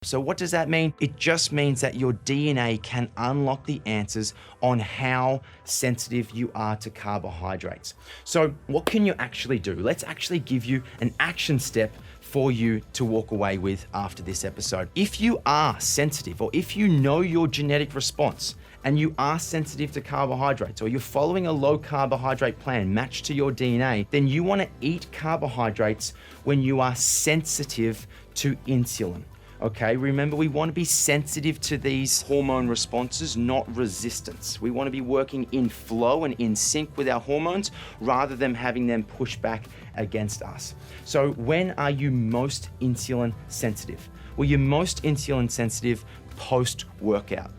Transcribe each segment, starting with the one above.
So what does that mean? It just means that your DNA can unlock the answers on how sensitive you are to carbohydrates. So what can you actually do? Let's actually give you an action step for you to walk away with after this episode. If you are sensitive, or if you know your genetic response and you are sensitive to carbohydrates, or you're following a low carbohydrate plan matched to your DNA, then you want to eat carbohydrates when you are sensitive to insulin. Okay, remember, we want to be sensitive to these hormone responses, not resistance. We want to be working in flow and in sync with our hormones rather than having them push back against us. So when are you most insulin sensitive? Well, you're most insulin sensitive post-workout.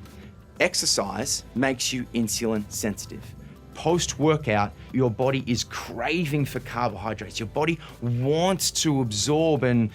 Exercise makes you insulin sensitive. Post-workout, your body is craving for carbohydrates. Your body wants to absorb and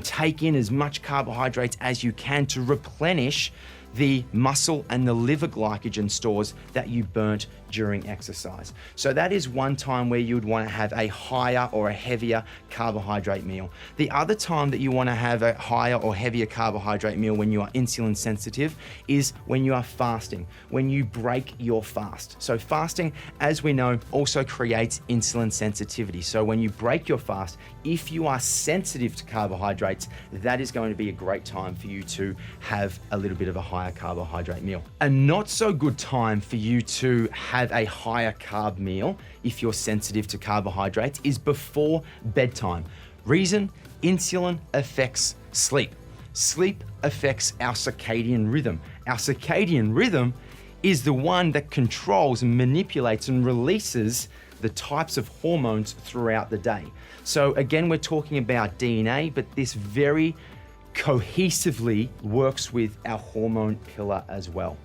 take in as much carbohydrates as you can to replenish the muscle and the liver glycogen stores that you burnt during exercise. So that is one time where you would want to have a higher or a heavier carbohydrate meal. The other time that you want to have a higher or heavier carbohydrate meal when you are insulin sensitive is when you are fasting, when you break your fast. So fasting, as we know, also creates insulin sensitivity. So when you break your fast, if you are sensitive to carbohydrates, that is going to be a great time for you to have a little bit of a higher carbohydrate meal. A not so good time for you to have a higher carb meal if you're sensitive to carbohydrates is before bedtime. Reason: insulin affects sleep. Sleep affects our circadian rhythm. Our circadian rhythm is the one that controls and manipulates and releases the types of hormones throughout the day. So again, we're talking about DNA, but this very cohesively works with our hormone pillar as well.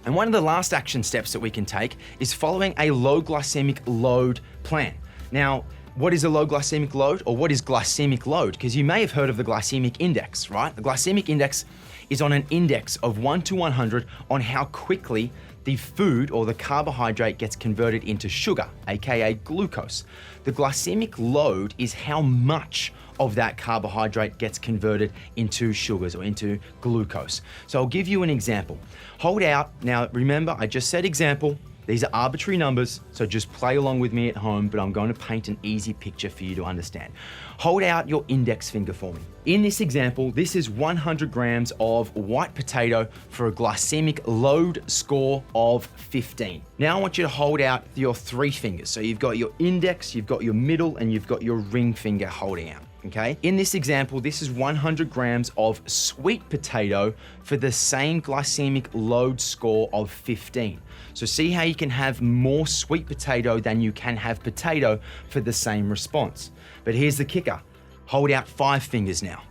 And one of the last action steps that we can take is following a low glycemic load plan. Now, what is a low glycemic load, or what is glycemic load? Because you may have heard of the glycemic index, right? The glycemic index is on an index of 1 to 100 on how quickly the food or the carbohydrate gets converted into sugar, aka glucose. The glycemic load is how much of that carbohydrate gets converted into sugars or into glucose. So I'll give you an example. Hold out, now remember, I just said example. These are arbitrary numbers, so just play along with me at home, but I'm going to paint an easy picture for you to understand. Hold out your index finger for me. In this example, this is 100 grams of white potato for a glycemic load score of 15. Now I want you to hold out your 3 fingers. So you've got your index, you've got your middle, and you've got your ring finger holding out. Okay. In this example, this is 100 grams of sweet potato for the same glycemic load score of 15. So see how you can have more sweet potato than you can have potato for the same response. But here's the kicker. Hold out 5 fingers now.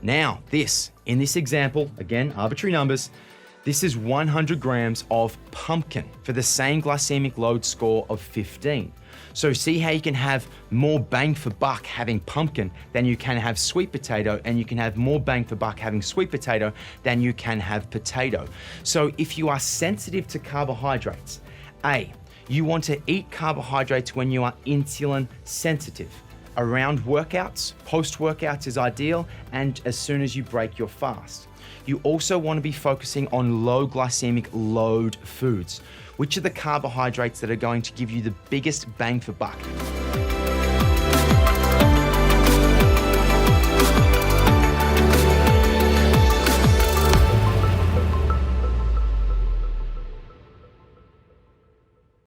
Now this, in this example, again, arbitrary numbers, this is 100 grams of pumpkin for the same glycemic load score of 15. So see how you can have more bang for buck having pumpkin than you can have sweet potato, and you can have more bang for buck having sweet potato than you can have potato. So if you are sensitive to carbohydrates, A, you want to eat carbohydrates when you are insulin sensitive. Around workouts, post-workouts is ideal, and as soon as you break your fast. You also want to be focusing on low glycemic load foods. Which are the carbohydrates that are going to give you the biggest bang for buck?